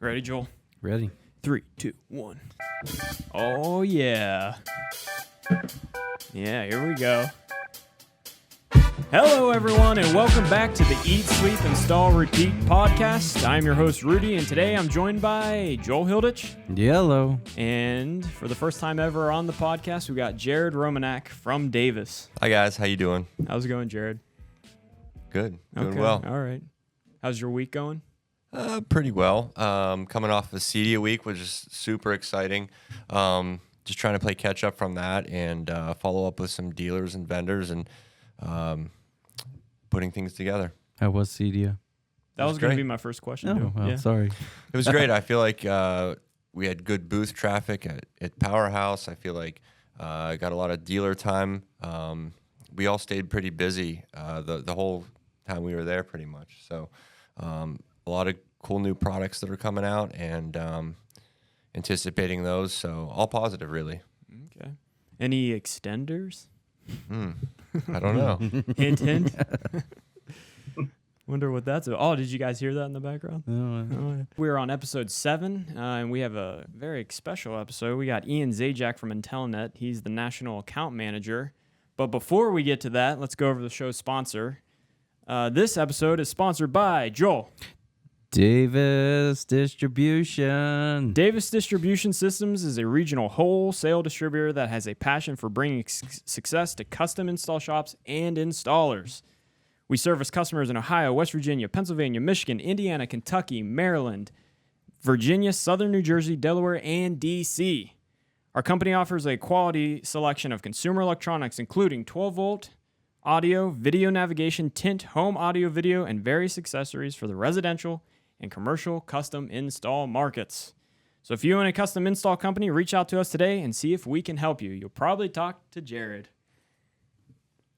Ready, Joel? Ready. 3, 2, 1. Oh, yeah. Yeah, here we go. Hello, everyone, and welcome back to the Eat, Sleep, Install, Repeat podcast. I'm your host, Rudy, and today I'm joined by Joel Hilditch. Hello. And for the first time ever on the podcast, we got Jared Romanak from Davis. Hi, guys. How you doing? How's it going, Jared? Good. Doing Okay. well. All right. How's your week going? Pretty well. Coming off of CEDIA week, which is super exciting. Just trying to play catch up from that and follow up with some dealers and vendors and putting things together. How was CEDIA? That was going to be my first question. Oh, well, yeah. sorry. It was great. I feel like we had good booth traffic at Powerhouse. I feel like I got a lot of dealer time. We all stayed pretty busy the whole time we were there pretty much. So a lot of cool new products that are coming out and anticipating those. So all positive, really. Okay. Any extenders? I don't know. Hint, hint. Wonder what that's about. Oh, did you guys hear that in the background? No, We're on episode 7, and we have a very special episode. We got Ian Zajac from Intellinet. He's the national account manager. But before we get to that, let's go over the show's sponsor. This episode is sponsored by Joel. Davis Distribution. Davis Distribution Systems is a regional wholesale distributor that has a passion for bringing success to custom install shops and installers. We service customers in Ohio, West Virginia, Pennsylvania, Michigan, Indiana, Kentucky, Maryland, Virginia, Southern New Jersey, Delaware, and D.C. Our company offers a quality selection of consumer electronics, including 12-volt audio, video navigation, tint, home audio video, and various accessories for the residential and commercial custom install markets. So if you own a custom install company, reach out to us today and see if we can help you. You'll probably talk to Jared.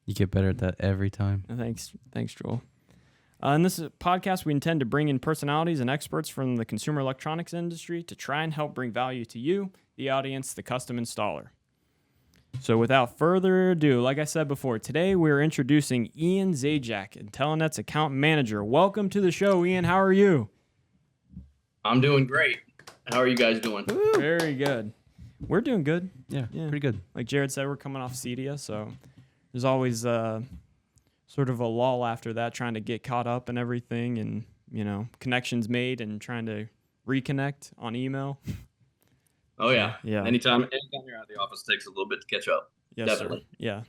You get better at that every time. Thanks, Joel. In this podcast, we intend to bring in personalities and experts from the consumer electronics industry to try and help bring value to you, the audience, the custom installer. So without further ado, like I said before, today we're introducing Ian Zajac, Intellinet's account manager. Welcome to the show, Ian. How are you? I'm doing great. How are you guys doing? Woo. Very good. We're doing good. Yeah, pretty good. Like Jared said, we're coming off CEDIA, so there's always sort of a lull after that, trying to get caught up and everything, and connections made and trying to reconnect on email. Oh, yeah. Yeah. Anytime you're out of the office, it takes a little bit to catch up. Yes, Definitely. Sir. Yeah.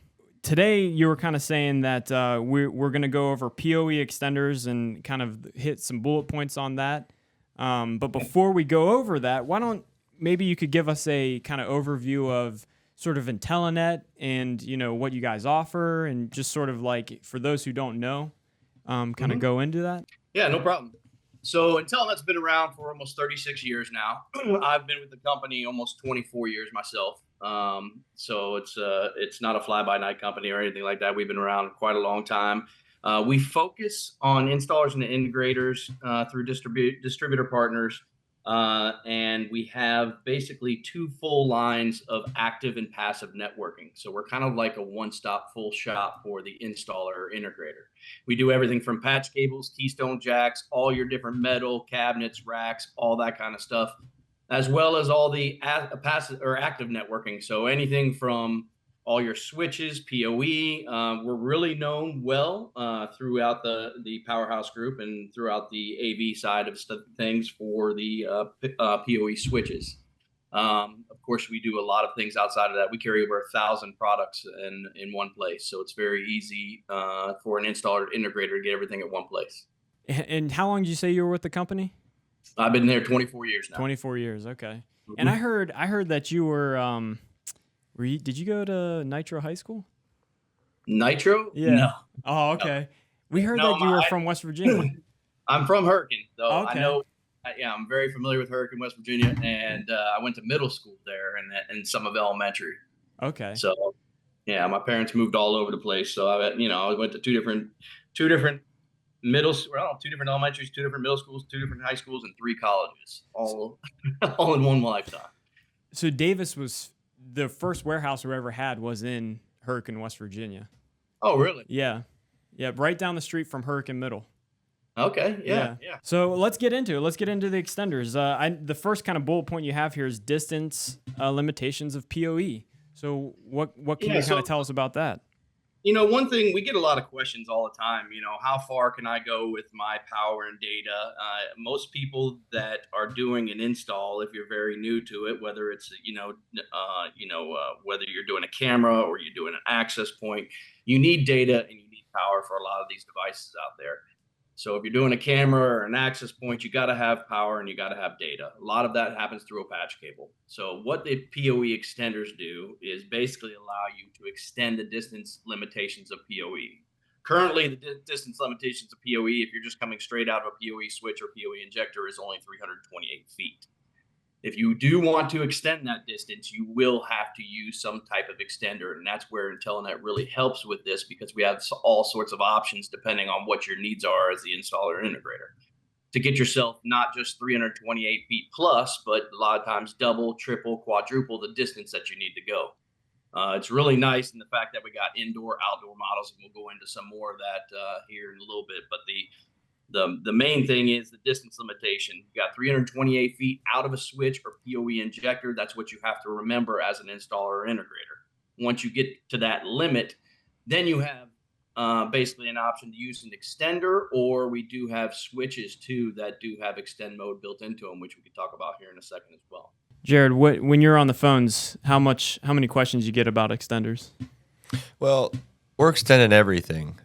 Today, you were kind of saying that we're going to go over POE extenders and kind of hit some bullet points on that. But before we go over that, why don't maybe you could give us a kind of overview of sort of Intellinet and, what you guys offer, and just sort of like, for those who don't know, kind of go into that? Yeah, no problem. So Intellinet's been around for almost 36 years now. I've been with the company almost 24 years myself. So it's not a fly-by-night company or anything like that. We've been around quite a long time. We focus on installers and integrators through distributor partners. And we have basically 2 full lines of active and passive networking. So we're kind of like a one-stop full shop for the installer or integrator. We do everything from patch cables, keystone jacks, all your different metal cabinets, racks, all that kind of stuff, as well as all the passive or active networking. So anything from all your switches, POE. We're really known well throughout the Powerhouse group and throughout the AV side of things for the POE switches. Of course, we do a lot of things outside of that. We carry over 1,000 products in one place, so it's very easy for an installer integrator to get everything at one place. And how long did you say you were with the company? I've been there 24 years now. 24 years, okay. Mm-hmm. And I heard that you were did you go to Nitro High School? Nitro? Yeah. No. Oh, okay. No. We heard that you were from West Virginia. I'm from Hurricane, though. Okay. I know. Yeah, I'm very familiar with Hurricane, West Virginia, and I went to middle school there and some of elementary. Okay. So, yeah, my parents moved all over the place. So I went to two different two different elementaries, 2 different middle schools, 2 different high schools, and 3 colleges, all in one lifetime. So Davis was the first warehouse we ever had was in Hurricane, West Virginia. Oh, really? Yeah. Yeah, right down the street from Hurricane Middle. Okay. Yeah. So let's get into it. Let's get into the extenders. The first kind of bullet point you have here is distance limitations of PoE. So what can Yeah, you kind so of tell us about that? One thing, we get a lot of questions all the time. How far can I go with my power and data? Most people that are doing an install, if you're very new to it, whether it's whether you're doing a camera or you're doing an access point, you need data and you need power for a lot of these devices out there. So if you're doing a camera or an access point, you got to have power and you got to have data. A lot of that happens through a patch cable. So what the PoE extenders do is basically allow you to extend the distance limitations of PoE. Currently, the distance limitations of PoE, if you're just coming straight out of a PoE switch or PoE injector, is only 328 feet. If you do want to extend that distance, you will have to use some type of extender. And that's where Intellinet really helps with this, because we have all sorts of options depending on what your needs are as the installer and integrator to get yourself not just 328 feet plus, but a lot of times double, triple, quadruple the distance that you need to go. It's really nice in the fact that we got indoor, outdoor models, and we'll go into some more of that here in a little bit. But the main thing is the distance limitation. You got 328 feet out of a switch or PoE injector. That's what you have to remember as an installer or integrator. Once you get to that limit, then you have basically an option to use an extender, or we do have switches too that do have extend mode built into them, which we could talk about here in a second as well. Jared, when you're on the phones, how many questions you get about extenders? Well, we're extending everything.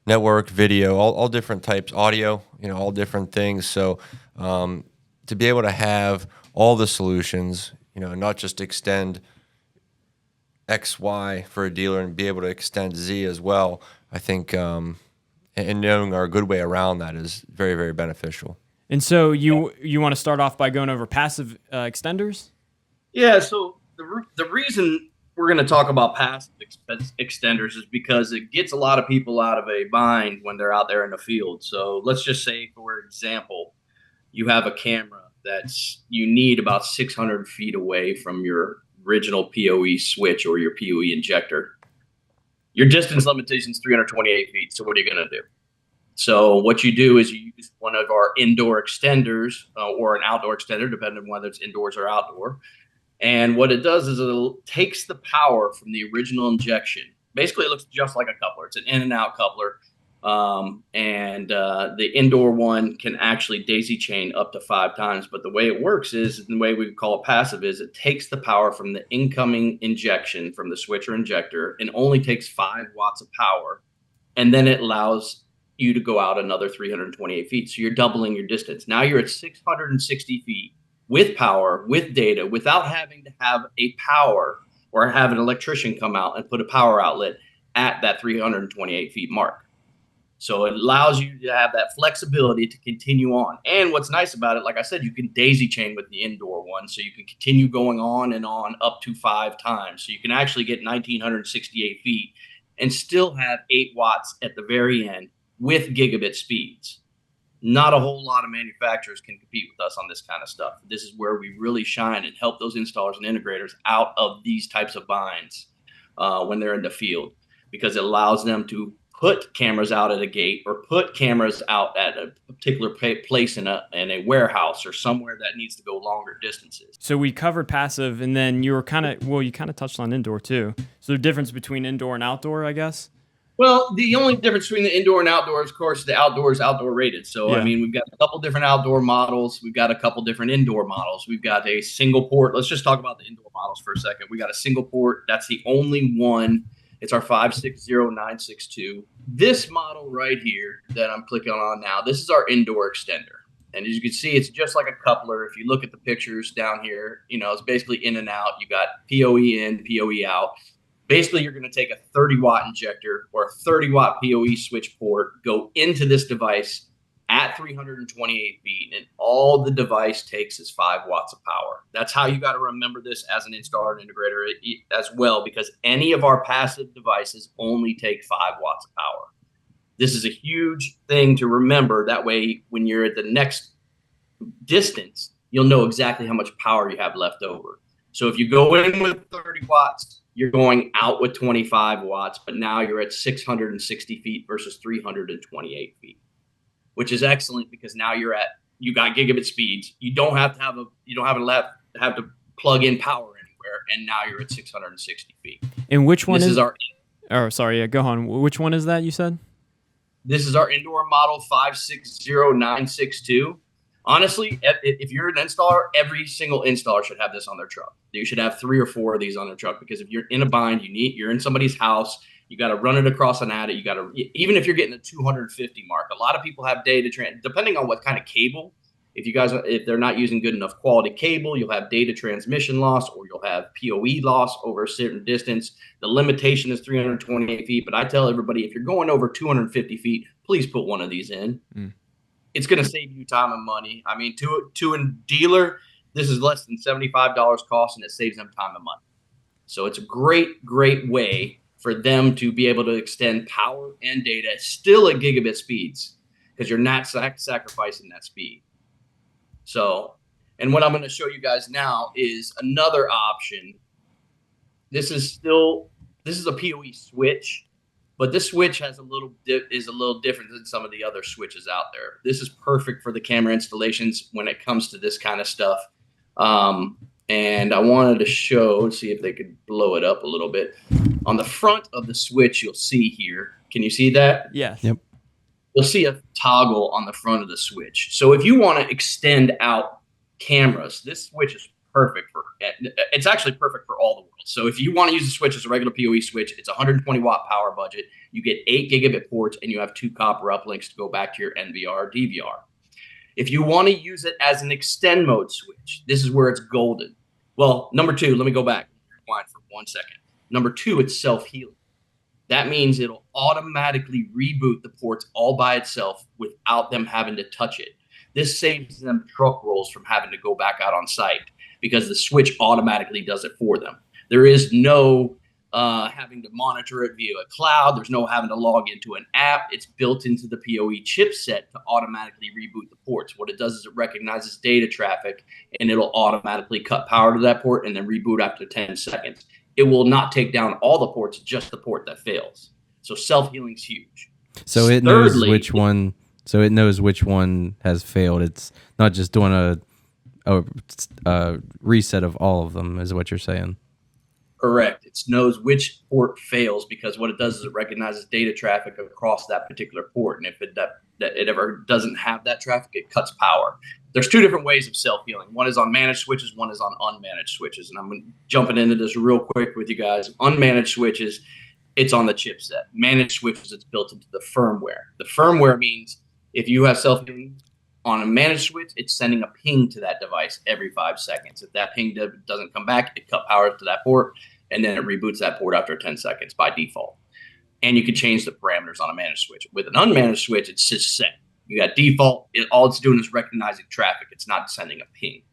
Network, video, all different types, audio, all different things. So to be able to have all the solutions, not just extend X, Y for a dealer and be able to extend Z as well, I think, and knowing our good way around that is very, very beneficial. And so you want to start off by going over passive extenders? Yeah, so the reason we're going to talk about passive extenders is because it gets a lot of people out of a bind when they're out there in the field. So let's just say, for example, you have a camera you need about 600 feet away from your original PoE switch or your PoE injector. Your distance limitation is 328 feet. So what are you going to do? So what you do is you use one of our indoor extenders or an outdoor extender, depending on whether it's indoors or outdoor. And what it does is it takes the power from the original injection. Basically, it looks just like a coupler. It's an in and out coupler. The indoor one can actually daisy chain up to 5 times. But the way it works is, the way we call it passive, is it takes the power from the incoming injection from the switch or injector and only takes 5 watts of power. And then it allows you to go out another 328 feet. So you're doubling your distance. Now you're at 660 feet. With power, with data, without having to have a power or have an electrician come out and put a power outlet at that 328 feet mark. So it allows you to have that flexibility to continue on. And what's nice about it, like I said, you can daisy chain with the indoor one. So you can continue going on and on up to 5 times. So you can actually get 1,968 feet and still have 8 watts at the very end with gigabit speeds. Not a whole lot of manufacturers can compete with us on this kind of stuff. This is where we really shine and help those installers and integrators out of these types of binds when they're in the field, because it allows them to put cameras out at a gate or put cameras out at a particular place in a warehouse or somewhere that needs to go longer distances. So we covered passive, and then you kind of touched on indoor too. So the difference between indoor and outdoor, I guess? Well, the only difference between the indoor and outdoor is, of course, the outdoor is outdoor rated. So, Yeah. I mean, we've got a couple different outdoor models. We've got a couple different indoor models. We've got a single port. Let's just talk about the indoor models for a second. We got a single port. That's the only one. It's our 560962. This model right here that I'm clicking on now, this is our indoor extender. And as you can see, it's just like a coupler. If you look at the pictures down here, it's basically in and out. You got PoE in, PoE out. Basically, you're going to take a 30-watt injector or a 30-watt PoE switch port, go into this device at 328 feet, and all the device takes is 5 watts of power. That's how you got to remember this as an installer and integrator as well, because any of our passive devices only take 5 watts of power. This is a huge thing to remember. That way, when you're at the next distance, you'll know exactly how much power you have left over. So if you go in with 30 watts, you're going out with 25 watts, but now you're at 660 feet versus 328 feet. which is excellent because now you got gigabit speeds. You don't have to have to plug in power anywhere, and now you're at 660 feet. And which one this is our? Oh, sorry. Yeah, go on. Which one is that you said? This is our indoor model 560962. Honestly, if you're an installer, every single installer should have this on their truck. You should have 3 or 4 of these on their truck, because if you're in a bind, you're in somebody's house, you got to run it across an adit. You got to, even if you're getting a 250 mark, a lot of people have data depending on what kind of cable. If they're not using good enough quality cable, you'll have data transmission loss, or you'll have POE loss over a certain distance. The limitation is 328 feet, but I tell everybody, if you're going over 250 feet, please put one of these in. It's going to save you time and money. I mean, to a dealer, this is less than $75 cost, and it saves them time and money. So it's a great, great way for them to be able to extend power and data still at gigabit speeds, because you're not sacrificing that speed. So, and what I'm going to show you guys now is another option. This is a PoE switch, but this switch has is a little different than some of the other switches out there. This is perfect for the camera installations when it comes to this kind of stuff. And I wanted to see if they could blow it up a little bit. On the front of the switch, you'll see here. Can you see that? Yes. Yep. You'll see a toggle on the front of the switch. So if you want to extend out cameras, this switch is perfect it's actually perfect for all the world. So if you want to use the switch as a regular PoE switch, it's 120 watt power budget. You get 8 gigabit ports, and you have 2 copper uplinks to go back to your NVR or DVR. If you want to use it as an extend mode switch, this is where it's golden. Well, number 2, let me go back. Rewind for 1 second. Number 2, it's self-healing. That means it'll automatically reboot the ports all by itself without them having to touch it. This saves them truck rolls from having to go back out on site, because the switch automatically does it for them. There is no having to monitor it via a cloud. There's no having to log into an app. It's built into the PoE chipset to automatically reboot the ports. What it does is it recognizes data traffic, and it'll automatically cut power to that port and then reboot after 10 seconds. It will not take down all the ports, just the port that fails. So self-healing is huge. So it knows which one. So it knows which one has failed. It's not just doing a reset of all of them, is what you're saying. Correct. It knows which port fails, because what it does is it recognizes data traffic across that particular port, and if it ever doesn't have that traffic, it cuts power. There's 2 different ways of self-healing. One is on managed switches, one is on unmanaged switches, and I'm jumping into this real quick with you guys. Unmanaged switches, it's on the chipset. Managed switches, it's built into the firmware. The firmware means if you have self-healing on a managed switch, it's sending a ping to that device every 5 seconds. If that ping doesn't come back, it cut power to that port, and then it reboots that port after 10 seconds by default. And you can change the parameters on a managed switch. With an unmanaged switch, it's just set. You got default. All it's doing is recognizing traffic. It's not sending a ping.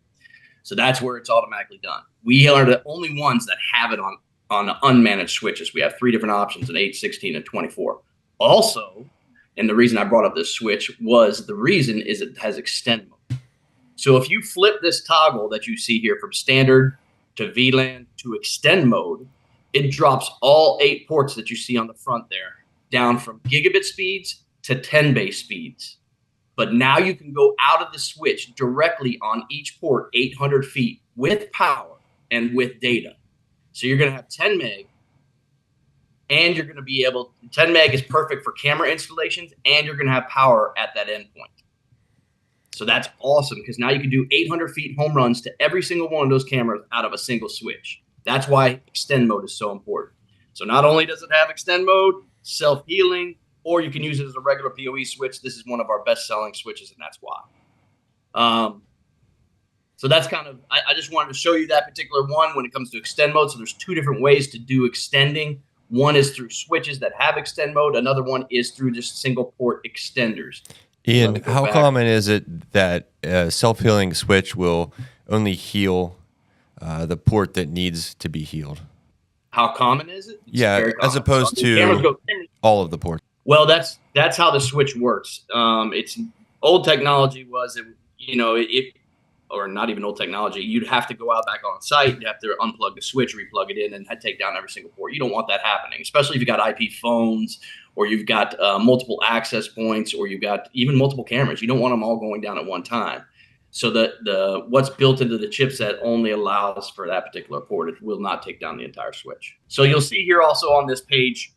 So that's where it's automatically done. We are the only ones that have it on the unmanaged switches. We have 3 different options, an 8, 16, and 24. Also, and the reason I brought up this switch is it has extend mode. So if you flip this toggle that you see here from standard to VLAN to extend mode, it drops all 8 ports that you see on the front there down from gigabit speeds to 10 base speeds. But now you can go out of the switch directly on each port 800 feet with power and with data. So you're going to have 10 meg, and you're going to be 10 meg is perfect for camera installations, and you're going to have power at that endpoint. So that's awesome, because now you can do 800 feet home runs to every single one of those cameras out of a single switch. That's why extend mode is so important. So not only does it have extend mode, self-healing, or you can use it as a regular PoE switch. This is one of our best-selling switches, and that's why. So that's kind of, I just wanted to show you that particular one when it comes to extend mode. So there's 2 different ways to do extending. One is through switches that have extend mode. Another one is through just single port extenders. Ian, how common is it that a self-healing switch will only heal the port that needs to be healed? How common is it? It's as opposed to all of the ports. Well, that's how the switch works. It's old technology or not even old technology. You'd have to go out back on site. You'd have to unplug the switch, replug it in, and take down every single port. You don't want that happening, especially if you got IP phones or you've got multiple access points, or you've got even multiple cameras. You don't want them all going down at one time. So the what's built into the chipset only allows for that particular port. It will not take down the entire switch. So you'll see here also on this page,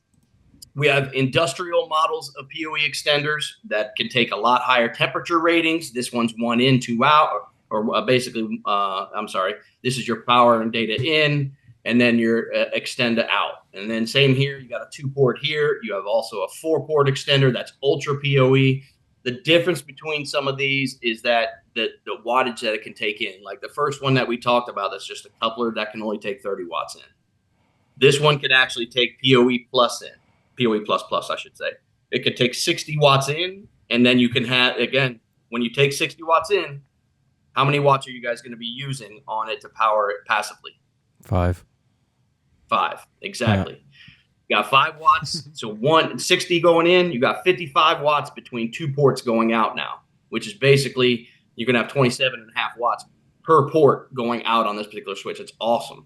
we have industrial models of PoE extenders that can take a lot higher temperature ratings. This one's 1 in, 2 out, or basically, I'm sorry, this is your power and data in, and then your extender out. And then same here, you got a 2-port here. You have also a 4-port extender that's ultra PoE. The difference between some of these is that the wattage that it can take in. Like the first one that we talked about, that's just a coupler that can only take 30 watts in. This one can actually take PoE plus in, PoE plus plus, I should say. It could take 60 watts in, and then you can have, again, when you take 60 watts in, how many watts are you guys going to be using on it to power it passively? 5. 5, exactly. You got 5 watts, so 60 going in, you got 55 watts between 2 ports going out now, which is basically, you're going to have 27.5 watts per port going out on this particular switch. It's awesome,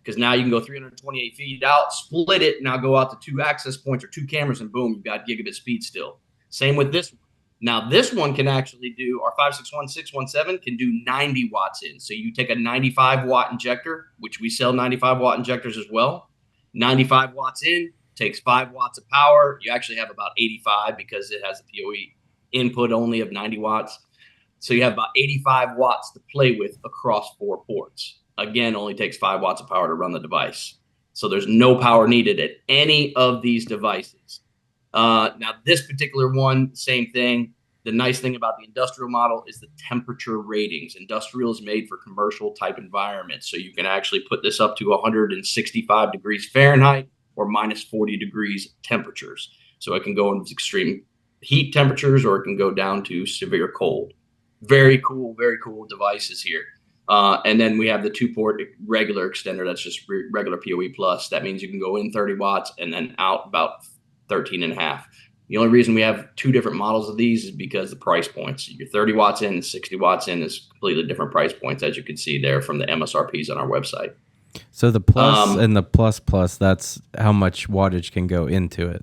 because now you can go 328 feet out, split it, now go out to 2 access points or 2 cameras, and boom, you've got gigabit speed still. Same with this one. Now, this one can actually do, our 561617 can do 90 watts in. So you take a 95 watt injector, which we sell 95 watt injectors as well. 95 watts in, takes 5 watts of power. You actually have about 85 because it has a PoE input only of 90 watts. So you have about 85 watts to play with across 4 ports. Again, only takes 5 watts of power to run the device. So there's no power needed at any of these devices. Now, this particular one, same thing. The nice thing about the industrial model is the temperature ratings. Industrial is made for commercial type environments. So you can actually put this up to 165 degrees Fahrenheit or minus 40 degrees temperatures. So it can go in extreme heat temperatures, or it can go down to severe cold. Very cool devices here. And then we have the 2-port regular extender. That's just regular PoE plus. That means you can go in 30 watts and then out about 13.5. The only reason we have 2 different models of these is because the price points. Your 30 watts in and 60 watts in is completely different price points, as you can see there from the MSRPs on our website. So the plus and the plus plus, that's how much wattage can go into it.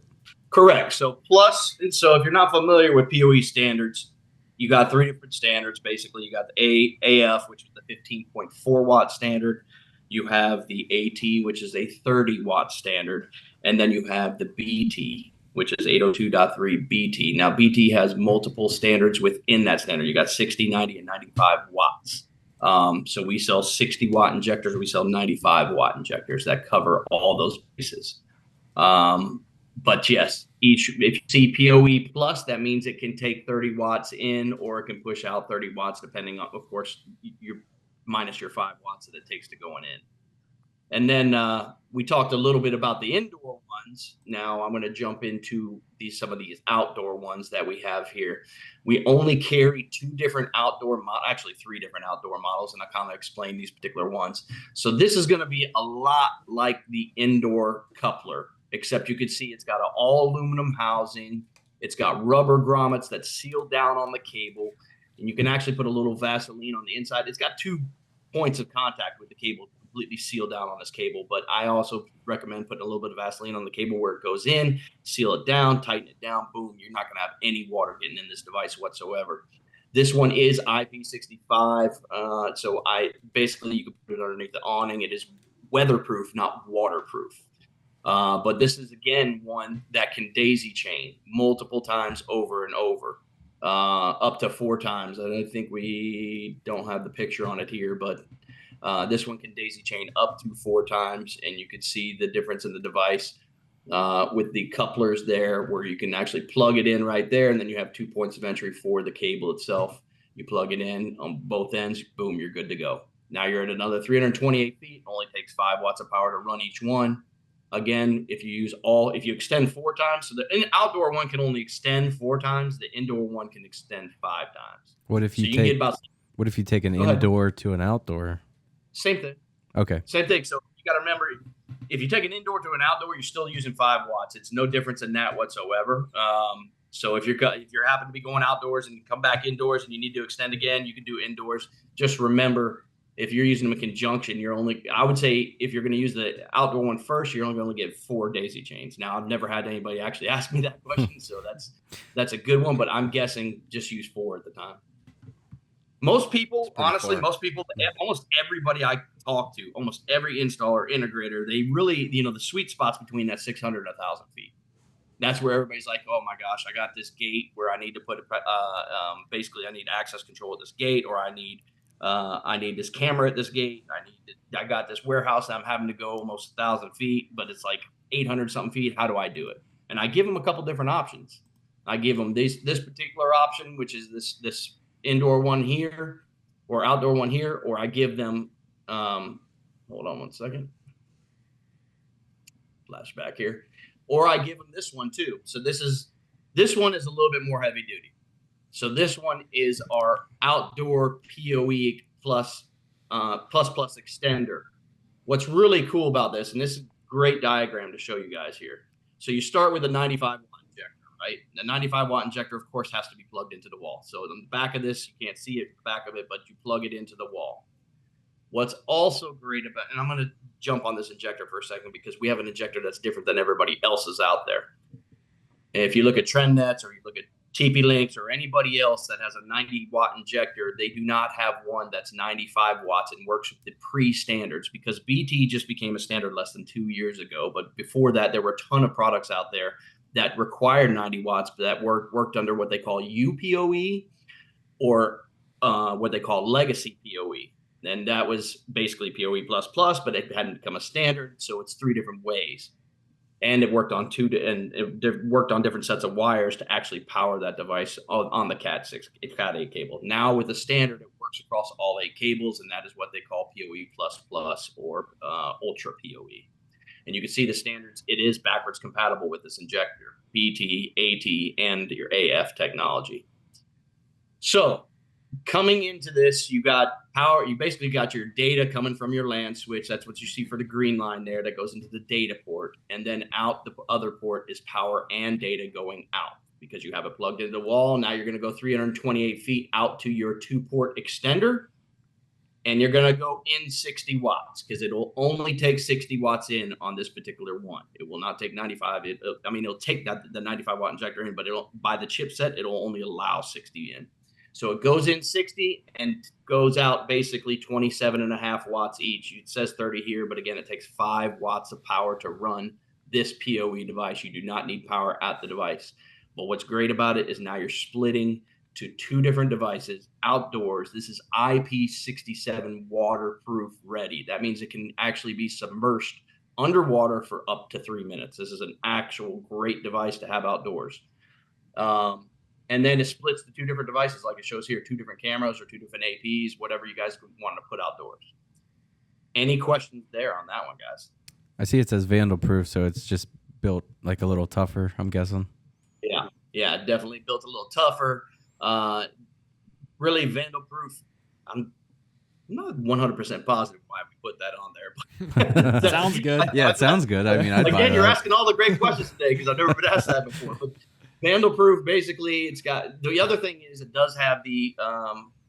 Correct. So plus, so if you're not familiar with PoE standards, you got 3 different standards. Basically, you got the AF, which is the 15.4 watt standard. You have the AT, which is a 30 watt standard. And then you have the BT, which is 802.3 BT. Now, BT has multiple standards within that standard. You got 60, 90, and 95 watts. So we sell 60 watt injectors. We sell 95 watt injectors that cover all those bases. But yes, if you see PoE plus, that means it can take 30 watts in, or it can push out 30 watts, depending on, of course, you're minus your 5 watts that it takes to going in. And then we talked a little bit about the indoor ones. Now I'm going to jump into some of these outdoor ones that we have here. We only carry 2 different outdoor actually 3 different outdoor models, and I kind of explain these particular ones. So this is going to be a lot like the indoor coupler, except you can see it's got an all aluminum housing. It's got rubber grommets that seal down on the cable, and you can actually put a little Vaseline on the inside. It's got 2 points of contact with the cable, completely sealed down on this cable, but I also recommend putting a little bit of Vaseline on the cable where it goes in, seal it down, tighten it down, boom, you're not going to have any water getting in this device whatsoever. This one is IP65, so basically you can put it underneath the awning. It is weatherproof, not waterproof. But this is, again, one that can daisy chain multiple times over and over, up to 4 times. I think we don't have the picture on it here, but this one can daisy chain up to 4 times, and you can see the difference in the device with the couplers there, where you can actually plug it in right there, and then you have 2 points of entry for the cable itself. You plug it in on both ends, boom, you're good to go. Now you're at another 328 feet. It only takes 5 watts of power to run each one. Again, if you extend 4 times, so the outdoor one can only extend 4 times, the indoor one can extend 5 times. What if you take an indoor to an outdoor? Same thing. Okay. Same thing. So you got to remember, if you take an indoor to an outdoor, you're still using 5 watts. It's no difference in that whatsoever. So if you're happen to be going outdoors and come back indoors and you need to extend again, you can do indoors. Just remember, If you're using them in conjunction, I would say if you're going to use the outdoor one first, you're only going to get 4 daisy chains. Now, I've never had anybody actually ask me that question, so that's a good one, but I'm guessing just use 4 at the time. Most people, honestly, almost everybody I talk to, almost every installer, integrator, they really, the sweet spot's between that 600 and 1,000 feet. That's where everybody's like, oh my gosh, I got this gate where I need to put basically I need access control at this gate, or I need this camera at this gate. I got this warehouse that I'm having to go almost 1,000 feet, but it's like 800 something feet. How do I do it? And I give them a couple different options. I give them this particular option, which is this indoor one here, or outdoor one here, or I give them, hold on one second, flashback here, or I give them this one too. So this one is a little bit more heavy duty. So this one is our outdoor POE plus extender. What's really cool about this, and this is a great diagram to show you guys here. So you start with a 95 watt injector, right? The 95 watt injector, of course, has to be plugged into the wall. So on the back of this, you can't see it, the back of it, but you plug it into the wall. What's also great about, and I'm going to jump on this injector for a second because we have an injector that's different than everybody else's out there. And if you look at Trendnets or you look at TP Links or anybody else that has a 90 watt injector, they do not have one that's 95 watts and works with the pre-standards, because BT just became a standard less than 2 years ago. But before that, there were a ton of products out there that required 90 watts, but that worked under what they call UPOE or what they call legacy POE. And that was basically POE++, but it hadn't become a standard. So it's 3 different ways. And it worked on different sets of wires to actually power that device on the Cat 6, Cat 8 cable. Now with the standard, it works across all 8 cables, and that is what they call POE++ or Ultra POE. And you can see the standards. It is backwards compatible with this injector, BT, AT, and your AF technology. So coming into this, you got power. You basically got your data coming from your LAN switch. That's what you see for the green line there that goes into the data port. And then out the other port is power and data going out, because you have it plugged into the wall. Now you're going to go 328 feet out to your 2-port extender. And you're going to go in 60 watts because it'll only take 60 watts in on this particular one. It will not take 95. It'll take the 95 watt injector in, but by the chipset, it'll only allow 60 in. So it goes in 60 and goes out basically 27.5 watts each. It says 30 here, but again, it takes 5 watts of power to run this POE device. You do not need power at the device. But what's great about it is now you're splitting to 2 different devices outdoors. This is IP67 waterproof ready. That means it can actually be submerged underwater for up to 3 minutes. This is an actual great device to have outdoors. And then it splits the 2 different devices, like it shows here, 2 different cameras or 2 different APs, whatever you guys want to put outdoors. Any questions there on that one, guys? I see it says vandal proof, so it's just built like a little tougher, I'm guessing. Yeah, definitely built a little tougher. Really vandal proof. I'm not 100% positive why we put that on there, but sounds good. Yeah, it sounds good. I mean, again, you're asking all the great questions today because I've never been asked that before. But vandal proof, basically, it's got the other thing is it does have the hold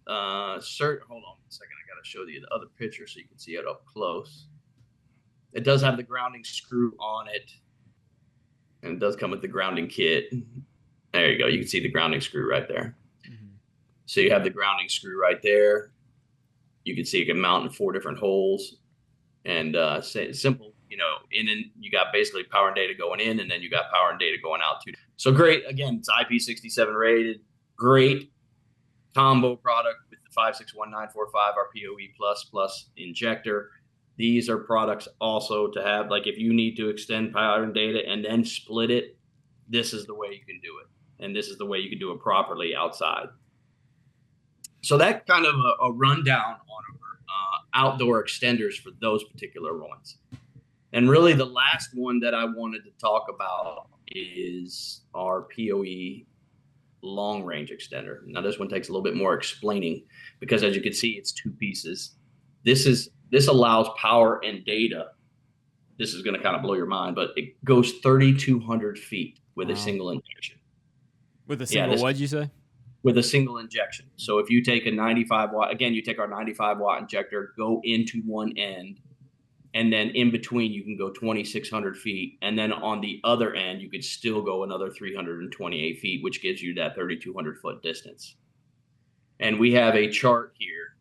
on a second, I got to show you the other picture so you can see it up close. It does have the grounding screw on it, and it does come with the grounding kit. There you go. You can see the grounding screw right there. Mm-hmm. So you have the grounding screw right there. You can see it can mount in 4 different holes, and simple. You got basically power and data going in, and then you got power and data going out too. So great. Again, it's IP67 rated. Great combo product with the 561945, our POE++ injector. These are products also to have, like if you need to extend power and data and then split it, this is the way you can do it. And this is the way you can do it properly outside. So that's kind of a rundown on our outdoor extenders for those particular ones. And really the last one that I wanted to talk about is our POE long range extender. Now this one takes a little bit more explaining because as you can see, it's 2 pieces. This allows power and data. This is going to kind of blow your mind, but it goes 3,200 feet with a single injection. With a single, what'd you say? with a single injection. So if you take a 95 watt, again, you take our 95 watt injector, go into one end, and then in between you can go 2,600 feet. And then on the other end, you could still go another 328 feet, which gives you that 3,200 foot distance. And we have a chart here,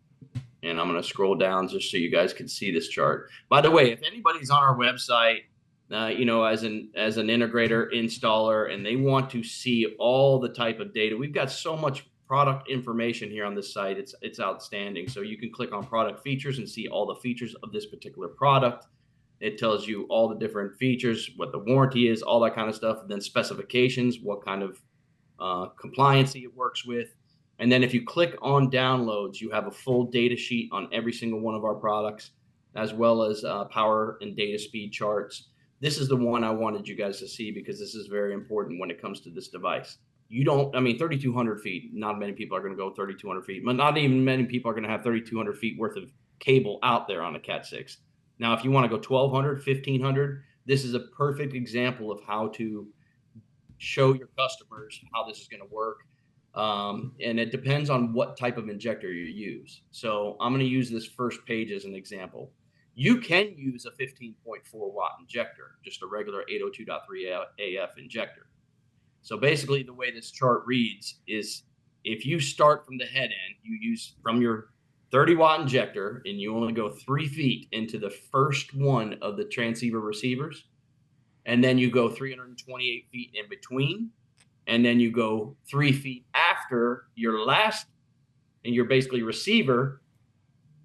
and I'm going to scroll down just so you guys can see this chart. By the way, if anybody's on our website, as an integrator, installer, and they want to see all the type of data, we've got so much product information here on this site. It's outstanding. So you can click on product features and see all the features of this particular product. It tells you all the different features, what the warranty is, all that kind of stuff. And then specifications, what kind of compliancy it works with. And then if you click on downloads, you have a full data sheet on every single one of our products, as well as power and data speed charts. This is the one I wanted you guys to see because this is very important when it comes to this device. 3,200 feet, not many people are going to go 3,200 feet, but not even many people are going to have 3,200 feet worth of cable out there on a Cat 6. Now, if you want to go 1,200, 1,500, this is a perfect example of how to show your customers how this is going to work. And it depends on what type of injector you use. So I'm going to use this first page as an example. You can use a 15.4 watt injector, just a regular 802.3 AF injector. So basically the way this chart reads is if you start from the head end, you use from your 30 watt injector and you only go 3 feet into the first one of the transceiver receivers. And then you go 328 feet in between. And then you go 3 feet after your last, and your basically receiver,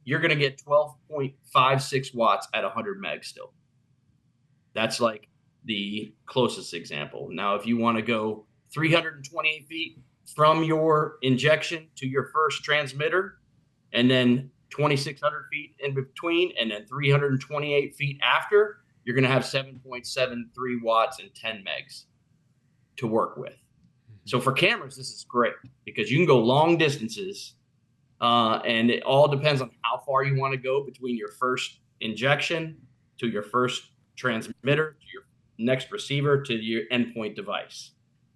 you're going to get 12.56 watts at 100 meg still. That's like the closest example. Now, if you want to go 328 feet from your injection to your first transmitter, and then 2,600 feet in between, and then 328 feet after, you're going to have 7.73 watts and 10 megs to work with. So for cameras, this is great because you can go long distances, and it all depends on how far you want to go between your first injection to your first transmitter to your next receiver to your endpoint device.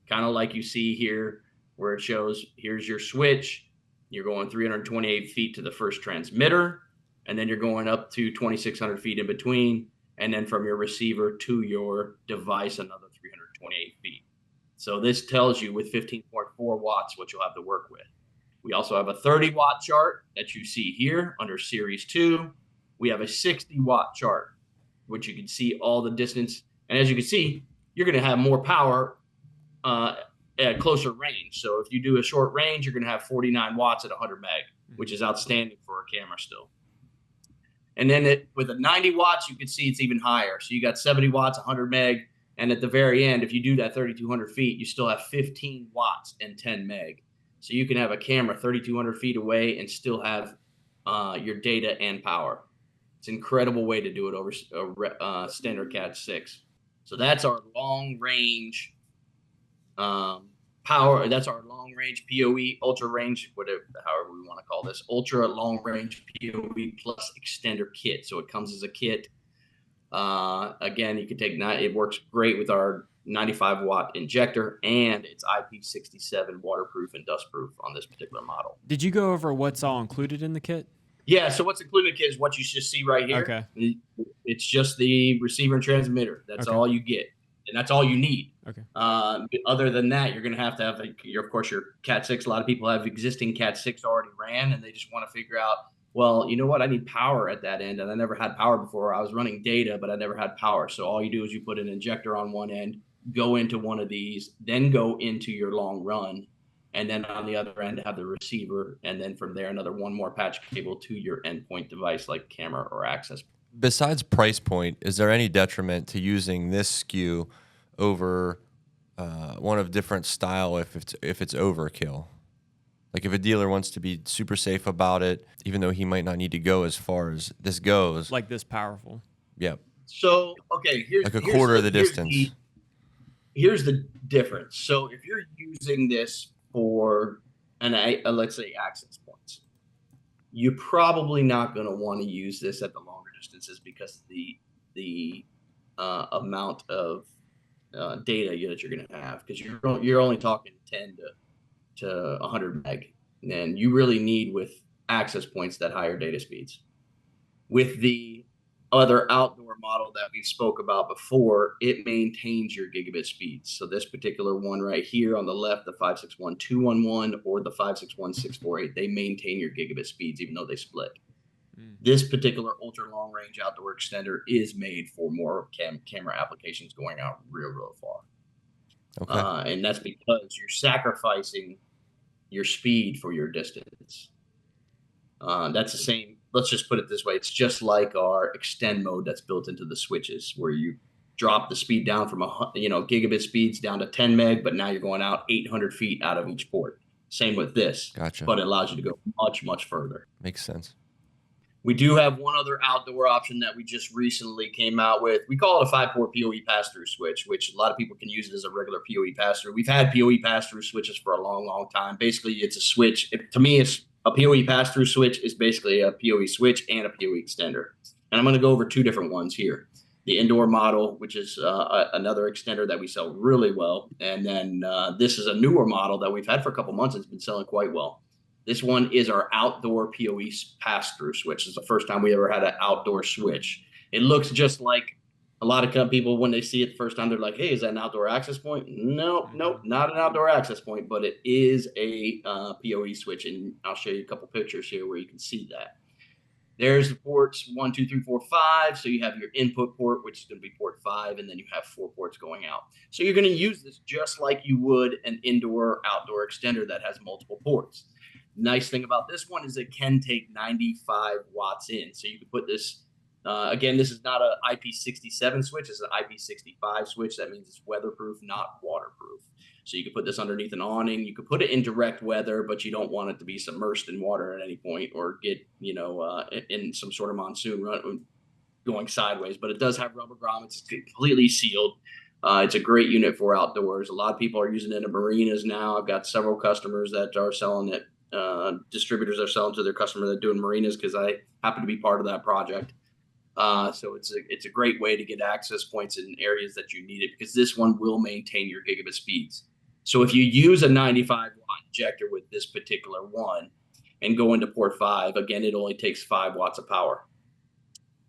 Kind of like you see here where it shows here's your switch. You're going 328 feet to the first transmitter, and then you're going up to 2,600 feet in between, and then from your receiver to your device, another 328 feet. So this tells you with 15.4 watts what you'll have to work with. We also have a 30 watt chart that you see here under Series 2. We have a 60 watt chart, which you can see all the distance. And as you can see, you're going to have more power at closer range. So if you do a short range, you're going to have 49 watts at 100 meg, which is outstanding for a camera still. And then with a 90 watts, you can see it's even higher. So you got 70 watts, 100 meg. And at the very end, if you do that 3,200 feet, you still have 15 watts and 10 meg. So you can have a camera 3,200 feet away and still have your data and power. It's an incredible way to do it over standard Cat 6. So that's our long range power. That's our long range POE, ultra range, whatever, however we want to call this, ultra long range POE plus extender kit. So it comes as a kit. Again, you can take it works great with our 95 watt injector, and it's IP67 waterproof and dustproof on this particular model. Did you go over what's all included in the kit? Yeah, so what's included in the kit is what you just see right here. Okay. It's just the receiver and transmitter. That's all you get, and that's all you need. Okay. Other than that, you're going to have of course, your Cat 6. A lot of people have existing Cat 6 already ran, and they just want to figure out, well, you know what? I need power at that end, and I never had power before. I was running data, but I never had power. So all you do is you put an injector on one end, go into one of these, then go into your long run, and then on the other end have the receiver, and then from there one more patch cable to your endpoint device like camera or access. Besides price point, is there any detriment to using this SKU over one of different style if it's overkill? Like if a dealer wants to be super safe about it, even though he might not need to go as far as this goes. Like this powerful. Yep. So, okay, here's like a quarter of the distance. Here's the difference. So if you're using this for let's say access points, you're probably not going to want to use this at the longer distances because the amount of data that you're going to have, because you're only talking 10 to to 100 meg. And you really need with access points that higher data speeds. With the other outdoor model that we spoke about before, it maintains your gigabit speeds. So this particular one right here on the left, the 561.211 or the 561.648, they maintain your gigabit speeds even though they split. This particular ultra long range outdoor extender is made for more camera applications going out real far. Okay. And that's because you're sacrificing your speed for your distance. That's the same. Let's just put it this way. It's just like our extend mode that's built into the switches, where you drop the speed down from gigabit speeds down to 10 meg, but now you're going out 800 feet out of each port. Same with this, Gotcha. but it allows you to go much further. Makes sense. We do have one other outdoor option that we just recently came out with. We call it a 5-port PoE pass-through switch, which a lot of people can use it as a regular PoE pass-through. We've had PoE pass-through switches for a long time. Basically, it's a switch. To me, it's a PoE pass-through switch is basically a PoE switch and a PoE extender. And I'm going to go over two different ones here. The indoor model, which is another extender that we sell really well. And then this is a newer model that we've had for a couple months. It's been selling quite well. This one is our outdoor PoE pass-through switch. It's the first time we ever had an outdoor switch. It looks just like a lot of people, when they see it the first time, they're like, hey, is that an outdoor access point? Nope, not an outdoor access point, but it is a PoE switch. And I'll show you a couple pictures here where you can see that. There's the ports 1, 2, 3, 4, 5. So you have your input port, which is going to be port 5, and then you have 4 ports going out. So you're going to use this just like you would an indoor-outdoor extender that has multiple ports. Nice thing about this one is it can take 95 watts in. So you can put this, again, this is not an IP67 switch. It's an IP65 switch. That means it's weatherproof, not waterproof. So you can put this underneath an awning. You could put it in direct weather, but you don't want it to be submersed in water at any point or get, in some sort of monsoon run going sideways. But it does have rubber grommets. It's completely sealed. It's a great unit for outdoors. A lot of people are using it in marinas now. I've got several customers that are selling it. Distributors are selling to their customers that are doing marinas because I happen to be part of that project. So it's a great way to get access points in areas that you need it, because this one will maintain your gigabit speeds. So if you use a 95 watt injector with this particular one and go into port 5, again, it only takes 5 watts of power.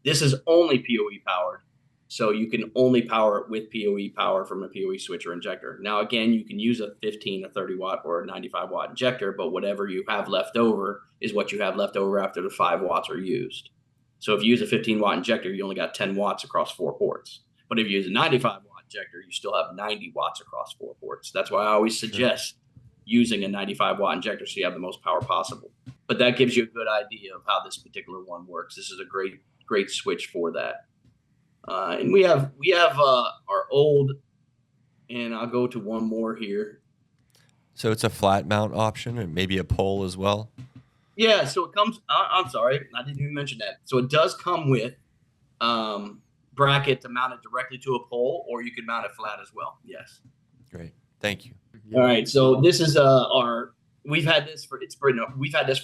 This is only PoE powered. So you can only power it with PoE power from a PoE switch or injector. Now, again, you can use a 15, a 30 watt, or a 95 watt injector, but whatever you have left over is what you have left over after the 5 watts are used. So if you use a 15 watt injector, you only got 10 watts across 4 ports. But if you use a 95 watt injector, you still have 90 watts across 4 ports. That's why I always suggest using a 95 watt injector so you have the most power possible. But that gives you a good idea of how this particular one works. This is a great switch for that. And we have our old, and I'll go to one more here. So it's a flat mount option and maybe a pole as well? Yeah, so it comes, I'm sorry, I didn't even mention that. So it does come with bracket to mount it directly to a pole, or you can mount it flat as well. Yes. Great. Thank you. All right, so this is we've had this for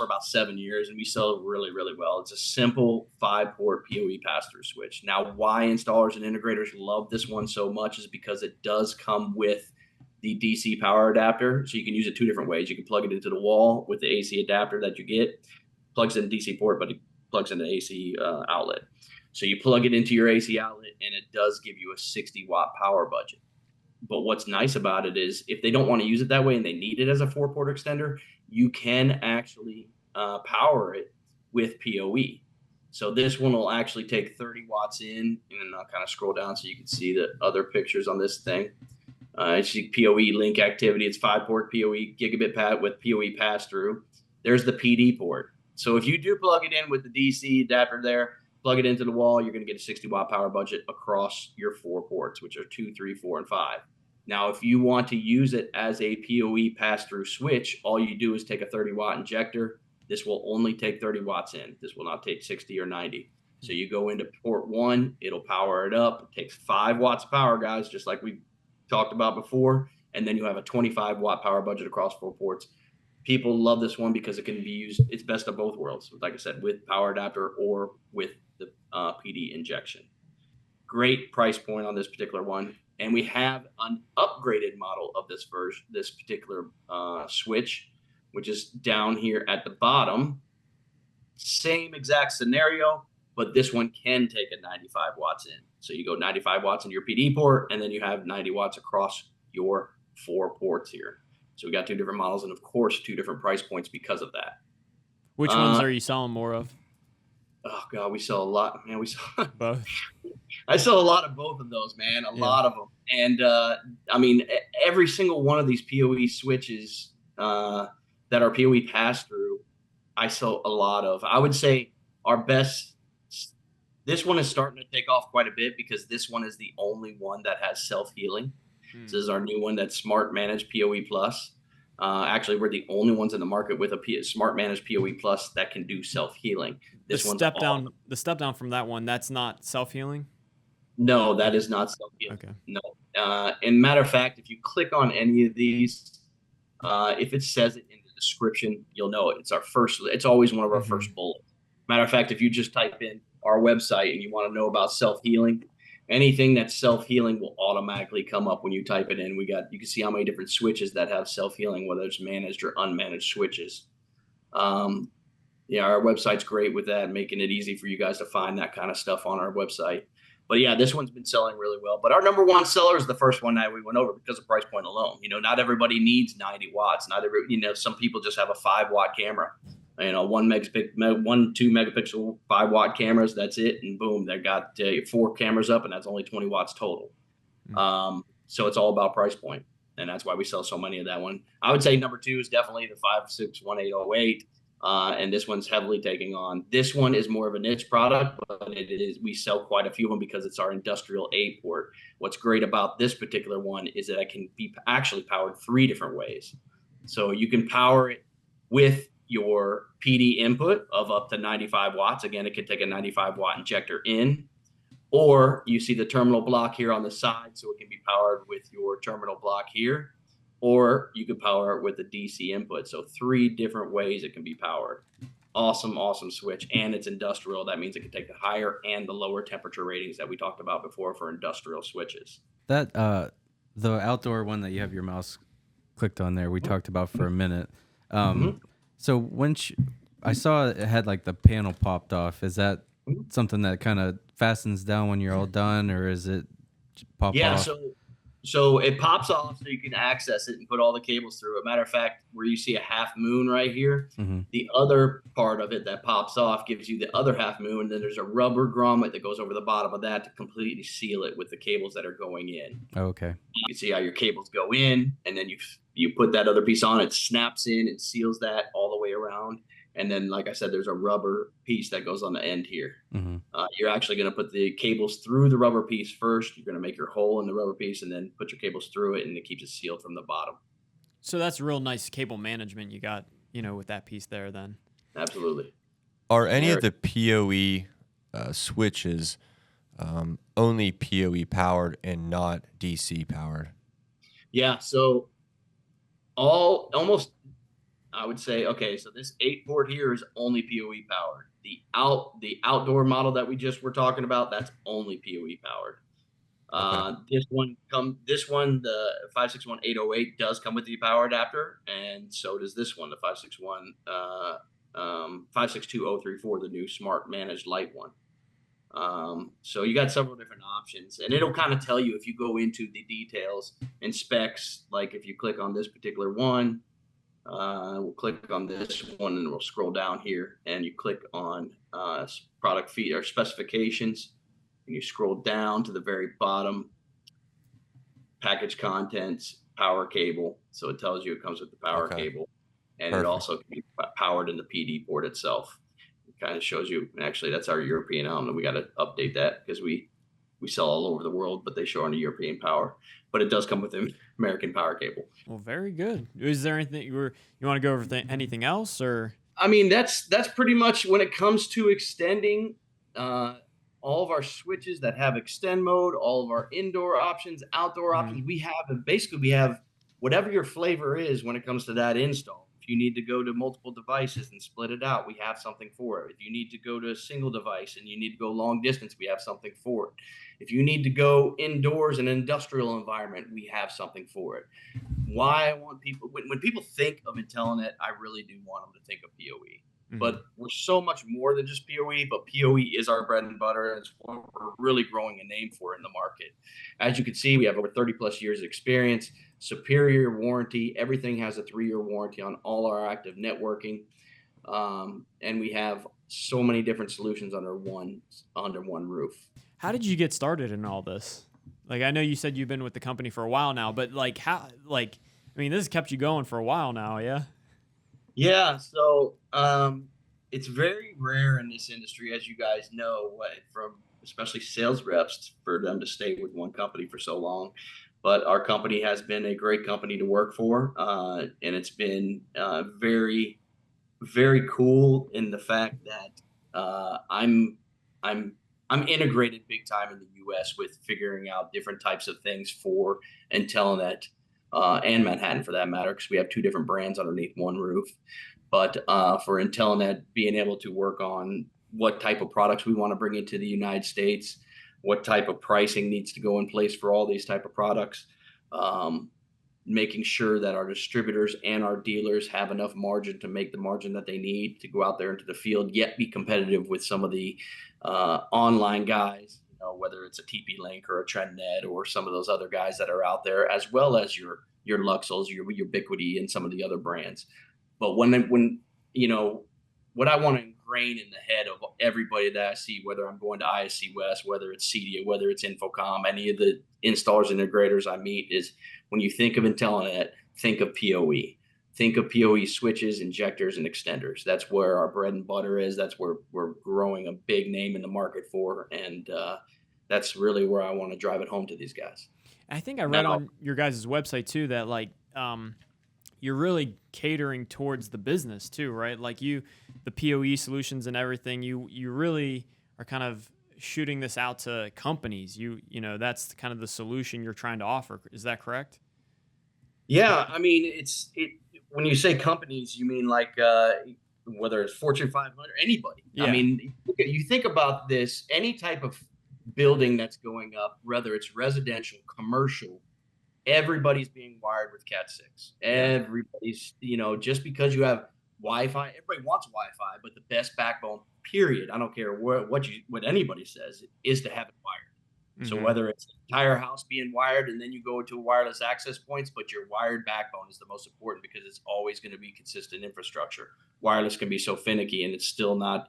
about 7 years, and we sell it really well. It's a simple 5-port PoE pass-through switch. Now, why installers and integrators love this one so much is because it does come with the DC power adapter. So you can use it 2 different ways. You can plug it into the wall with the AC adapter that you get. Plugs in DC port, but it plugs in the AC outlet. So you plug it into your AC outlet, and it does give you a 60-watt power budget. But what's nice about it is if they don't want to use it that way and they need it as a 4-port extender, you can actually power it with PoE. So this one will actually take 30 watts in, and I'll kind of scroll down so you can see the other pictures on this thing. You see PoE link activity. It's 5-port PoE gigabit pad with PoE pass-through. There's the PD port. So if you do plug it in with the DC adapter there, plug it into the wall, you're going to get a 60-watt power budget across your 4 ports, which are 2, 3, 4, and 5. Now, if you want to use it as a PoE pass-through switch, all you do is take a 30-watt injector. This will only take 30 watts in. This will not take 60 or 90. So you go into port 1, it'll power it up. It takes 5 watts of power, guys, just like we talked about before. And then you have a 25-watt power budget across 4 ports. People love this one because it can be used. It's best of both worlds, like I said, with power adapter or with the PD injection. Great price point on this particular one. And we have an upgraded model of this particular switch, which is down here at the bottom. Same exact scenario, but this one can take a 95 watts in. So you go 95 watts into your PD port, and then you have 90 watts across your 4 ports here. So we got 2 different models, and of course 2 different price points because of that. Which ones are you selling more of? Oh God, we sell a lot, man. We sell both. I sell a lot of both of those, man. A lot of them, and I mean, every single one of these PoE switches that are PoE pass through, I sell a lot of. I would say our best. This one is starting to take off quite a bit because this one is the only one that has self-healing. This is our new one that's Smart Managed PoE Plus. Actually, we're the only ones in the market with a Smart Managed PoE Plus that can do self-healing. This one's the step down from that one, that's not self-healing? No, that is not self-healing. Okay. No. And matter of fact, if you click on any of these, if it says it in the description, you'll know it. It's always one of our first bullets. Matter of fact, if you just type in our website and you want to know about self-healing, anything that's self-healing will automatically come up when you type it in. You can see how many different switches that have self-healing, whether it's managed or unmanaged switches. Our website's great with that, making it easy for you guys to find that kind of stuff on our website. But yeah, this one's been selling really well. But our number one seller is the first one that we went over because of price point alone. Not everybody needs 90 watts. Some people just have a 5-watt camera. 2 megapixel 5-watt cameras. That's it, and boom, they got 4 cameras up, and that's only 20 watts total. So it's all about price point, and that's why we sell so many of that one. I would say number 2 is definitely the 561-808, and this one's heavily taking on. This one is more of a niche product, but we sell quite a few of them because it's our industrial A port. What's great about this particular one is that it can be actually powered 3 different ways. So you can power it with your PD input of up to 95 watts. Again, it could take a 95 watt injector in, or you see the terminal block here on the side, so it can be powered with your terminal block here, or you could power it with the DC input. So 3 different ways it can be powered. Awesome switch, and it's industrial. That means it can take the higher and the lower temperature ratings that we talked about before for industrial switches. That the outdoor one that you have your mouse clicked on there, we talked about for a minute. So when I saw it had like the panel popped off, is that something that kind of fastens down when you're all done, or is it pop off? Yeah, so it pops off so you can access it and put all the cables through it. Matter of fact, where you see a half moon right here, the other part of it that pops off gives you the other half moon. Then there's a rubber grommet that goes over the bottom of that to completely seal it with the cables that are going in. Oh, okay. You can see how your cables go in, and then you put that other piece on, it snaps in and seals that all the way around. And then, like I said, there's a rubber piece that goes on the end here. You're actually going to put the cables through the rubber piece first. You're going to make your hole in the rubber piece and then put your cables through it, and it keeps it sealed from the bottom. So that's real nice cable management you got, with that piece there then. Absolutely. Are any of the PoE switches only PoE powered and not DC powered? Yeah, so almost I would say, okay, so this 8-port here is only PoE powered. The outdoor model that we just were talking about, that's only PoE powered. This one, the 561-808 does come with the power adapter, and so does this one, the 562-034, the new Smart Managed Light one. So you got several different options, and it'll kind of tell you if you go into the details and specs. Like if you click on this particular one, we'll click on this one and we'll scroll down here, and you click on product feed or specifications, and you scroll down to the very bottom, package contents, power cable. So it tells you it comes with the power cable, and it also can be powered in the PD port itself. It kind of shows you, and actually that's our European element. We got to update that because we sell all over the world, but they show on the European power. But it does come with an American power cable. Well, very good. Is there anything you want to go over anything else, or? I mean, that's pretty much when it comes to extending. All of our switches that have extend mode, all of our indoor options, outdoor options, we have whatever your flavor is when it comes to that install. If you need to go to multiple devices and split it out, we have something for it. If you need to go to a single device and you need to go long distance, we have something for it. If you need to go indoors in an industrial environment, we have something for it. Why I want people, when people think of Intellinet, I really do want them to think of PoE. But we're so much more than just PoE, but PoE is our bread and butter, and it's what we're really growing a name for in the market. As you can see, we have over 30 plus years of experience, superior warranty. Everything has a 3-year warranty on all our active networking. And we have so many different solutions under one roof. How did you get started in all this? Like, I know you said you've been with the company for a while now, but like this has kept you going for a while now, yeah? Yeah, so it's very rare in this industry, as you guys know, from especially sales reps, for them to stay with one company for so long. But our company has been a great company to work for, and it's been very, very cool in the fact that I'm integrated big time in the U.S. with figuring out different types of things for Intellinet. And Manhattan for that matter, because we have 2 different brands underneath one roof. But for Intellinet, being able to work on what type of products we want to bring into the United States, what type of pricing needs to go in place for all these type of products, making sure that our distributors and our dealers have enough margin to make the margin that they need to go out there into the field, yet be competitive with some of the online guys, whether it's a TP-Link or a TrendNet or some of those other guys that are out there, as well as your Luxels, your Ubiquity, and some of the other brands. But when what I want to ingrain in the head of everybody that I see, whether I'm going to ISC West, whether it's CEDIA, whether it's Infocom, any of the installers and integrators I meet, is when you think of Intellinet, think of PoE. Think of PoE switches, injectors, and extenders. That's where our bread and butter is. That's where we're growing a big name in the market for. And that's really where I want to drive it home to these guys. I think I read on your guys' website too that you're really catering towards the business too, right? Like the PoE solutions and everything, you really are kind of shooting this out to companies. You that's kind of the solution you're trying to offer. Is that correct? Yeah, I mean, when you say companies, you mean like whether it's Fortune 500, anybody. Yeah. I mean, you think about this, any type of building that's going up, whether it's residential, commercial, everybody's being wired with Cat 6. Everybody's, just because you have Wi-Fi, everybody wants Wi-Fi, but the best backbone, period, I don't care what anybody says, is to have it wired. So whether it's the entire house being wired and then you go to wireless access points, but your wired backbone is the most important because it's always going to be consistent infrastructure. Wireless can be so finicky and it's still not,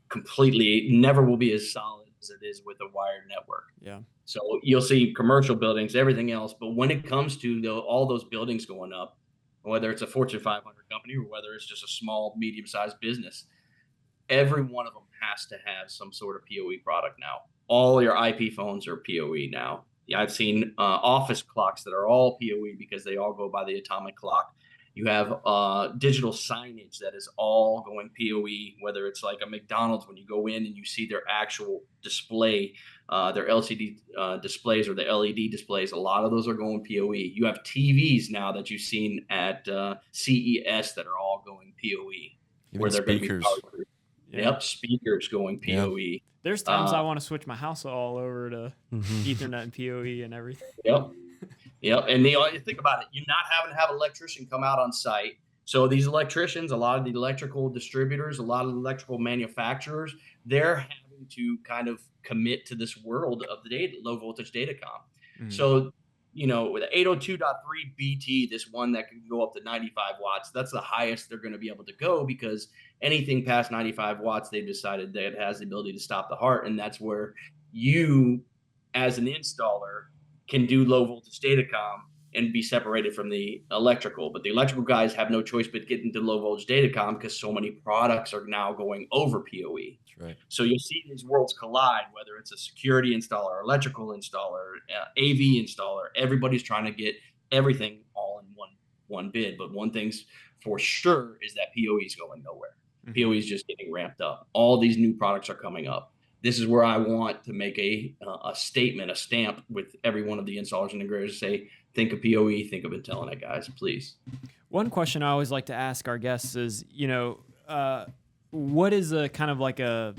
completely, never will be as solid as it is with a wired network. Yeah. So you'll see commercial buildings, everything else. But when it comes to all those buildings going up, whether it's a Fortune 500 company or whether it's just a small, medium-sized business, every one of them has to have some sort of PoE product now. All your IP phones are PoE now. Yeah, I've seen office clocks that are all PoE because they all go by the atomic clock. You have digital signage that is all going PoE, whether it's like a McDonald's, when you go in and you see their actual display, their LCD displays or the LED displays, a lot of those are going PoE. You have TVs now that you've seen at CES that are all going PoE. Even where they're speakers. Going to be Yep, speakers going PoE. Yeah. There's times I want to switch my house all over to Ethernet and PoE and everything. Yep. And you think about it, you're not having to have an electrician come out on site. So these electricians, a lot of the electrical distributors, a lot of the electrical manufacturers, they're having to kind of commit to this world of the low voltage datacom. So, with the 802.3 BT, this one that can go up to 95 watts, that's the highest they're going to be able to go, because anything past 95 watts, they've decided that it has the ability to stop the heart. And that's where you, as an installer, can do low voltage datacom and be separated from the electrical. But the electrical guys have no choice but get into low voltage datacom because so many products are now going over PoE. That's right. So you'll see these worlds collide, whether it's a security installer, electrical installer, AV installer. Everybody's trying to get everything all in one bid. But one thing's for sure is that PoE is going nowhere. PoE is just getting ramped up. All these new products are coming up. This is where I want to make a statement, a stamp with every one of the installers and integrators to say, think of POE, think of Intellinet, guys, please. One question I always like to ask our guests is, what is a kind of like a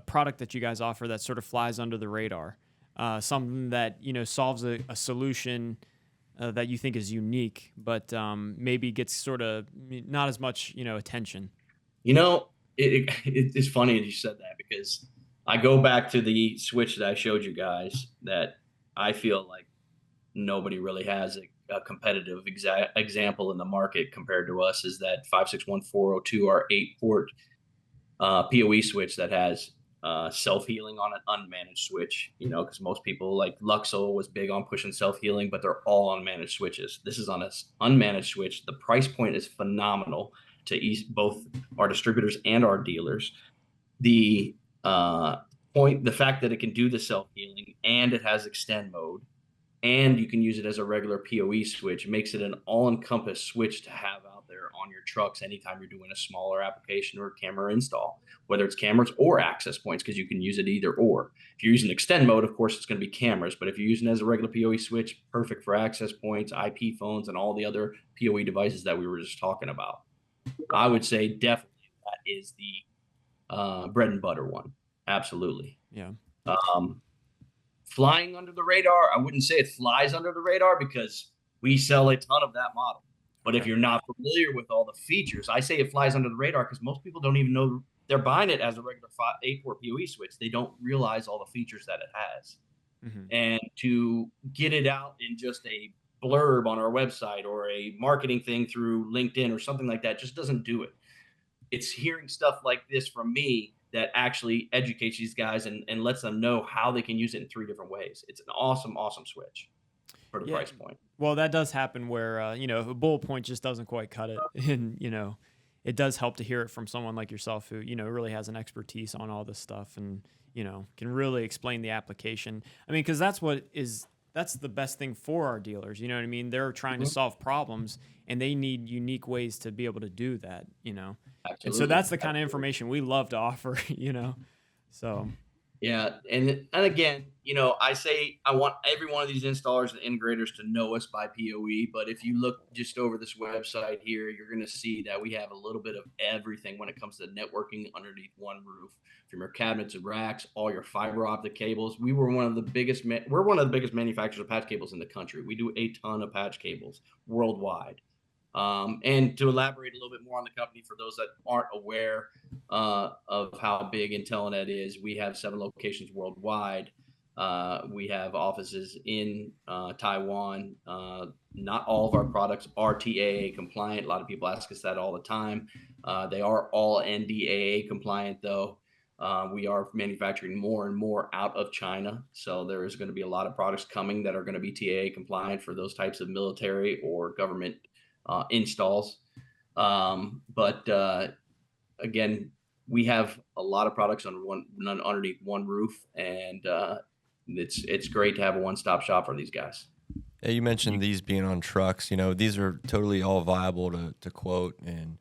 product that you guys offer that sort of flies under the radar? Something that, solves a solution that you think is unique, but maybe gets sort of not as much, attention. It's funny that you said that, because I go back to the switch that I showed you guys that I feel like nobody really has a competitive example in the market compared to us, is that 561402, our 8-port PoE switch that has self-healing on an unmanaged switch, because most people, like Luxol was big on pushing self-healing, but they're all unmanaged switches. This is on an unmanaged switch. The price point is phenomenal to both our distributors and our dealers. The fact that it can do the self-healing and it has extend mode, and you can use it as a regular PoE switch, makes it an all-encompass switch to have out there on your trucks anytime you're doing a smaller application or camera install, whether it's cameras or access points, because you can use it either or. If you're using extend mode, of course, it's going to be cameras, but if you're using it as a regular PoE switch, perfect for access points, IP phones, and all the other PoE devices that we were just talking about. I would say definitely that is the bread and butter one. Absolutely. Yeah. Flying under the radar, I wouldn't say it flies under the radar, because we sell a ton of that model. But if you're not familiar with all the features, I say it flies under the radar because most people don't even know they're buying it as a regular 8-port PoE switch. They don't realize all the features that it has. Mm-hmm. And to get it out in just a blurb on our website or a marketing thing through LinkedIn or something like that just doesn't do it. It's hearing stuff like this from me that actually educates these guys and lets them know how they can use it in 3 different ways. It's an awesome, awesome switch for the price point. Well, that does happen where, a bullet point just doesn't quite cut it. And, it does help to hear it from someone like yourself who, really has an expertise on all this stuff and, can really explain the application. I mean, because that's the best thing for our dealers. You know what I mean? They're trying to solve problems and they need unique ways to be able to do that, Absolutely. And so that's the kind of information we love to offer, so. Yeah. And again, I say I want every one of these installers and integrators to know us by PoE. But if you look just over this website here, you're going to see that we have a little bit of everything when it comes to networking underneath one roof. From your cabinets and racks, all your fiber optic cables. We're one of the biggest manufacturers of patch cables in the country. We do a ton of patch cables worldwide. And to elaborate a little bit more on the company, for those that aren't aware of how big Intellinet is, we have 7 locations worldwide. We have offices in Taiwan. Not all of our products are TAA compliant. A lot of people ask us that all the time. They are all NDAA compliant, though. We are manufacturing more and more out of China. So there is going to be a lot of products coming that are going to be TAA compliant for those types of military or government installs. But again, we have a lot of products underneath one roof, and it's great to have a one-stop shop for these guys. Yeah, you mentioned these being on trucks. These are totally all viable to quote and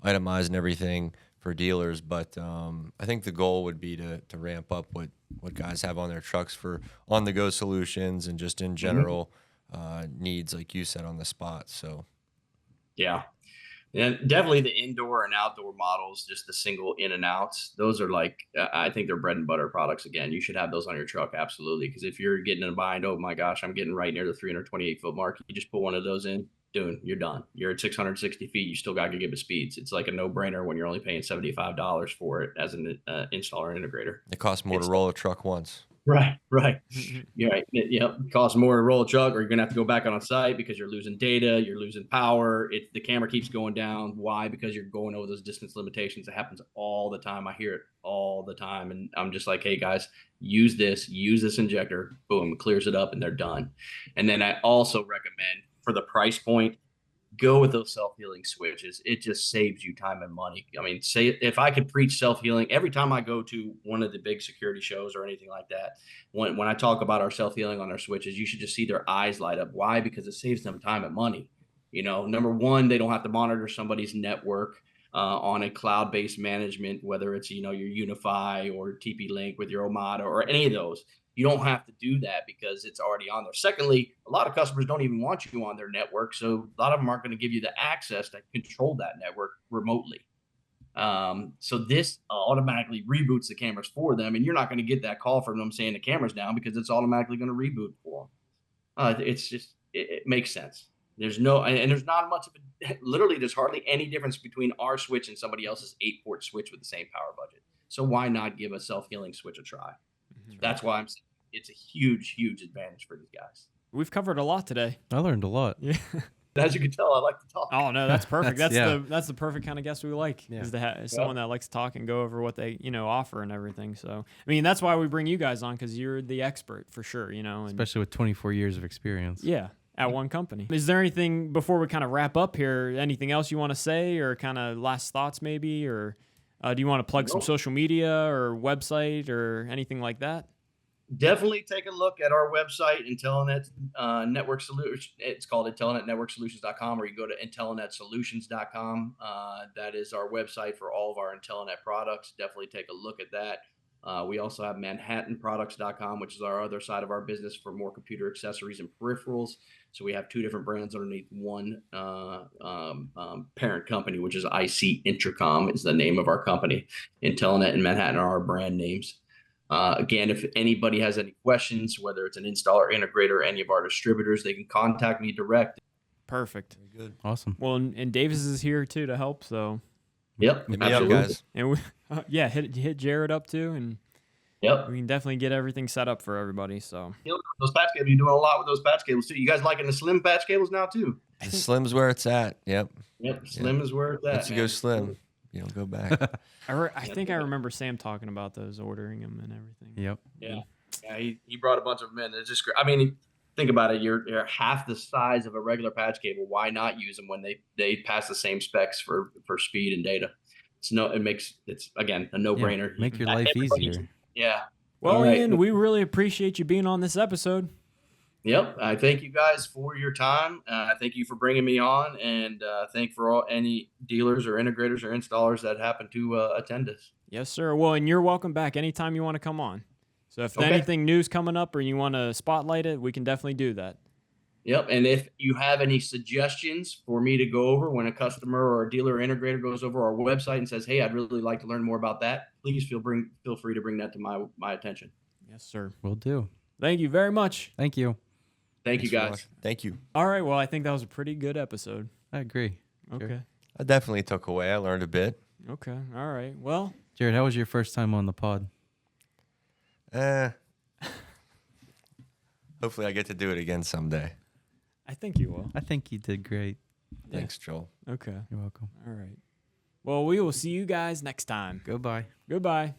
itemize and everything for dealers. But I think the goal would be to ramp up what guys have on their trucks for on-the-go solutions and just in general needs, like you said, on the spot. So. Yeah. And definitely the indoor and outdoor models, just the single in and outs. Those are I think they're bread and butter products. Again, you should have those on your truck. Absolutely. Because if you're getting in a bind, oh my gosh, I'm getting right near the 328-foot mark. You just put one of those in, you're done. You're at 660 feet. You still got gigabit speeds. It's like a no-brainer when you're only paying $75 for it as an installer and integrator. It costs more to roll a truck once. Right. You're right. Yep. It costs more to roll a truck, or you're gonna have to go back on site because you're losing data, you're losing power. The camera keeps going down. Why? Because you're going over those distance limitations. It happens all the time. I hear it all the time, and I'm just like, hey guys, use this injector. Boom, clears it up, and they're done. And then I also recommend, for the price point, go with those self-healing switches. It just saves you time and money. I mean, say if I could preach self-healing every time I go to one of the big security shows or anything like that, when I talk about our self-healing on our switches, you should just see their eyes light up. Why? Because it saves them time and money. Number one, they don't have to monitor somebody's network. on a cloud-based management, whether it's, your Unify or TP-Link with your Omada or any of those. You don't have to do that because it's already on there. Secondly, a lot of customers don't even want you on their network, so a lot of them aren't going to give you the access to control that network remotely. So this automatically reboots the cameras for them, and you're not going to get that call from them saying the camera's down because it's automatically going to reboot for them. It's just, it makes sense. There's there's not much of a, literally there's hardly any difference between our switch and somebody else's 8-port switch with the same power budget. So why not give a self-healing switch a try? That's why it's a huge, huge advantage for these guys. We've covered a lot today. I learned a lot. Yeah. As you can tell, I like to talk. Oh no, that's perfect. That's yeah. that's the perfect kind of guest we like. Yeah. Is to have someone that likes to talk and go over what they offer and everything. So I mean that's why we bring you guys on, because you're the expert for sure. And, especially with 24 years of experience. Yeah, at one company. Is there anything before we kind of wrap up here? Anything else you want to say, or kind of last thoughts maybe, or do you want to plug some social media or website or anything like that? Definitely take a look at our website, Intellinet Network Solutions. It's called IntellinetNetworkSolutions.com, or you go to IntellinetSolutions.com. That is our website for all of our Intellinet products. Definitely take a look at that. We also have ManhattanProducts.com, which is our other side of our business for more computer accessories and peripherals. So we have 2 different brands underneath one parent company, which is IC Intercom is the name of our company. Intellinet and Manhattan are our brand names. Again, if anybody has any questions, whether it's an installer, integrator, or any of our distributors, they can contact me direct. Perfect. Very good. Awesome. Well, and Davis is here too to help. So Yep. Hit me up, absolutely. guys. and hit Jared up too, and Yep. we can definitely get everything set up for everybody. So Those patch cables, you're doing a lot with those patch cables too. You guys liking the slim patch cables now too? The slim's where it's at. Yep. Yep. Slim is where it's at. Once you go slim, you don't go back. I think I remember Sam talking about those, ordering them and everything. Yep. Yeah. He brought a bunch of them in. It's just great. I mean, think about it. You're half the size of a regular patch cable. Why not use them when they pass the same specs for speed and data? It's again a no-brainer. Make your life easier. Yeah. Well, All right. Ian, we really appreciate you being on this episode. Yep. I thank you guys for your time. Thank you for bringing me on, and thank for any dealers or integrators or installers that happen to attend us. Yes, sir. Well, and you're welcome back anytime you want to come on. So if Okay. anything new's coming up or you want to spotlight it, we can definitely do that. Yep. And if you have any suggestions for me to go over when a customer or a dealer or integrator goes over our website and says, "Hey, I'd really like to learn more about that," please feel free to bring that to my attention. Yes, sir. Will do. Thank you very much. Thank you. Thank you, Thanks for guys. watching. Thank you. All right. Well, I think that was a pretty good episode. I agree. Okay. I definitely took away. I learned a bit. Okay. All right. Well, Jared, how was your first time on the pod? Hopefully I get to do it again someday. I think you will. I think you did great. Thanks, Joel. Okay. You're welcome. All right. Well, we will see you guys next time. Goodbye. Goodbye.